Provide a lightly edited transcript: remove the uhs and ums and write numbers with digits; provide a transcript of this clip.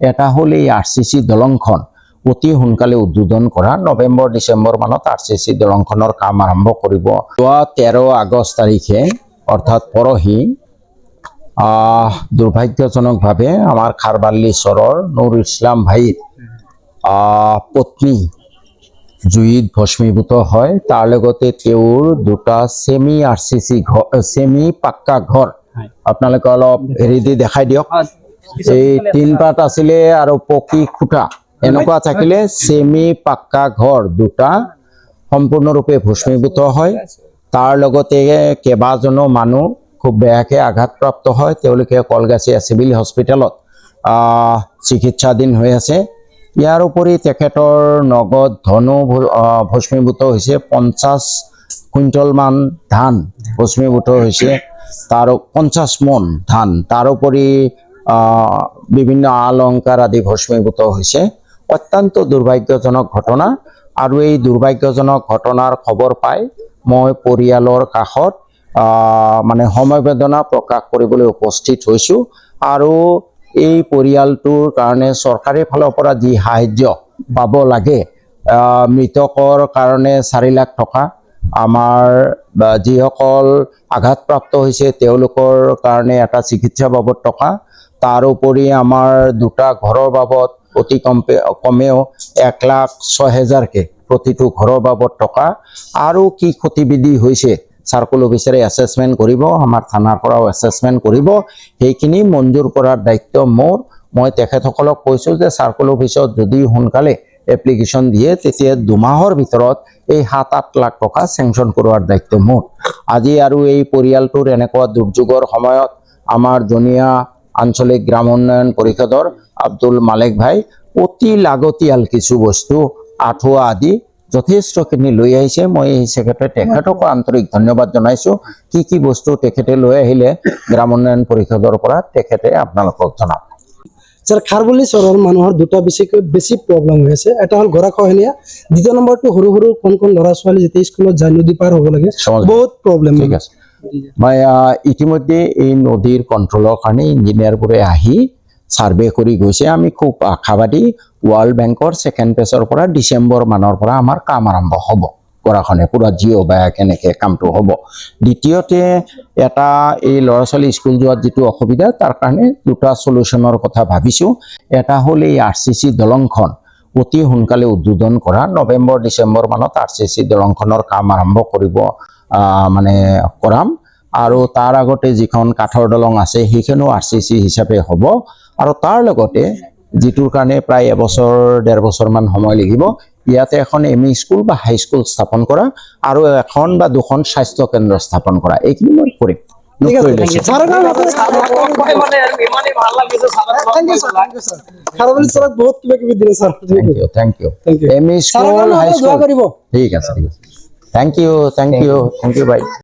এটা হ'ল এই আৰচিচি দলংখন অতি সোনকালে উদ্বোধন কৰা। নৱেম্বৰ ডিচেম্বৰ মানত আৰচিচি দলংখনৰ কাম আৰম্ভ কৰিব। 13 আগষ্ট তাৰিখে অৰ্থাৎ পৰহি দুৰ্ভাগ্যজনকভাৱে আমাৰ খাৰবাল্লিচৰৰ নুৰ ইছলাম ভাইৰ পত্নী জুইত ভস্মীভূত হয়। তাৰ লগতে তেওঁৰ দুটা সেমি আৰচিচি সেমি পাক্কা ঘৰ আপোনালোকে অলপ হেৰি দি দেখাই দিয়ক। এই 3 পাত আছিলে আৰু পকী খুঁটা এনেকুৱা থাকিলে সেমি পাক্কা ঘৰ দুটা সম্পূৰ্ণৰূপে ভস্মীভূত হয়। তাৰ লগতে কেইবাজনো মানুহ খুব বেয়াকে আঘাতপ্ৰাপ্ত হয়। তেওঁলোকে কলগাছিয়া চিভিল হস্পিটেলত চিকিৎসাধীন হৈ আছে। ইয়াৰ উপৰি তেখেতৰ নগদ ধনো ভস্মীভূত হৈছে। 50 কুইণ্টল মান ধান ভস্মীভূত হৈছে, তাৰ 50 মন ধান। তাৰোপৰি বিভিন্ন অলংকাৰ আদি ভস্মীভূত হৈছে। অত্যন্ত দুৰ্ভাগ্যজনক ঘটনা। আৰু এই দুৰ্ভাগ্যজনক ঘটনাৰ খবৰ পাই মই পৰিয়ালৰ কাষত মানে সমবেদনা প্ৰকাশ কৰিবলৈ উপস্থিত হৈছোঁ। আৰু এই পৰিয়ালটোৰ কাৰণে চৰকাৰী ফালৰ পৰা যি সাহায্য পাব লাগে, মৃতকৰ কাৰণে 4 লাখ টকা, আমাৰ যিসকল আঘাতপ্ৰাপ্ত হৈছে তেওঁলোকৰ কাৰণে এটা চিকিৎসা বাবদ টকা, তাৰোপৰি আমাৰ দুটা ঘৰৰ বাবদ অতি কমেও 1,06,000কে প্ৰতিটো ঘৰৰ বাবদ টকা, আৰু কি ক্ষতিবিধি হৈছে চাৰ্কল অফিচাৰে এছেছমেণ্ট কৰিব, আমাৰ থানাৰ পৰাও এছেছমেণ্ট কৰিব। সেইখিনি মঞ্জুৰ কৰাৰ দায়িত্ব মোৰ। মই তেখেতসকলক কৈছোঁ যে চাৰ্কল অফিচত যদি সোনকালে এপ্লিকেশ্যন দিয়ে তেতিয়া 2 মাহৰ ভিতৰত এই 7-8 লাখ টকা চেংচন কৰোৱাৰ দায়িত্ব মোৰ। আজি আৰু এই পৰিয়ালটোৰ এনেকুৱা দুৰ্যোগৰ সময়ত আমাৰ জনীয়া আঞ্চলিক গ্ৰাম উন্নয়ন পৰিষদৰ আব্দুল মালেক ভাই অতি লাগতিয়াল কিছু বস্তু আঁঠুৱা আদি যথেষ্টখিনি লৈ আহিছে। মই এই সেক্ৰেটাৰী তেখেতকো আন্তৰিক ধন্যবাদ জনাইছোঁ। কি বস্তু তেখেতে লৈ আহিলে গ্ৰাম উন্নয়ন পৰিষদৰ পৰা তেখেতে আপোনালোকক জনাব। স্যাৰ খাৰবাল্লিচৰৰ মানুহৰ দুটা বেছি প্ৰব্লেম হৈ আছে। এটা হ'ল গৰাখহনীয়া, দ্বিতীয় নম্বৰটো সৰু কোন ল'ৰা ছোৱালী যেতিয়া স্কুলত যায় নদী পাৰ হ'ব লাগে, বহুত প্ৰব্লেম। ঠিক আছে, মই ইতিমধ্যে এই নদীৰ কণ্ট্ৰলৰ কাৰণে ইঞ্জিনিয়াৰবোৰে আহি সাৰ্ভে কৰি গৈছে। আমি খুব আশাবাদী ৱৰ্ল্ড বেংকৰ 2nd ফেজৰ পৰা ডিচেম্বৰ মানৰ পৰা আমাৰ কাম আৰম্ভ হ'ব। গৰাখনে পুৰা জিঅ' বা কেনেকৈ কামটো হ'ব। দ্বিতীয়তে এটা এই ল'ৰা ছোৱালী স্কুল যোৱাত যিটো অসুবিধা, তাৰ কাৰণে দুটা সলিউশ্যনৰ কথা ভাবিছোঁ। এটা হ'ল এই আৰচিচি দলংখন অতি সোনকালে উদ্বোধন কৰা। নৱেম্বৰ ডিচেম্বৰ মানত আৰচিচি দলংখনৰ কাম আৰম্ভ কৰাম। আৰু তাৰ আগতে যিখন কাঠৰ দলং আছে সেইখনো আৰচিচি হিচাপে হ'ব। আৰু তাৰ লগতে যিটোৰ কাৰণে প্ৰায় 1-1.5 বছৰমান সময় লাগিব, ইয়াতে এখন ME স্কুল বা হাইস্কুল স্থাপন কৰা আৰু 1 বা 2খন স্বাস্থ্য কেন্দ্ৰ স্থাপন কৰা। এইখিনি মই কৰিম। Thank you. ME school, high school, ঠিক আছে। Thank you, bye.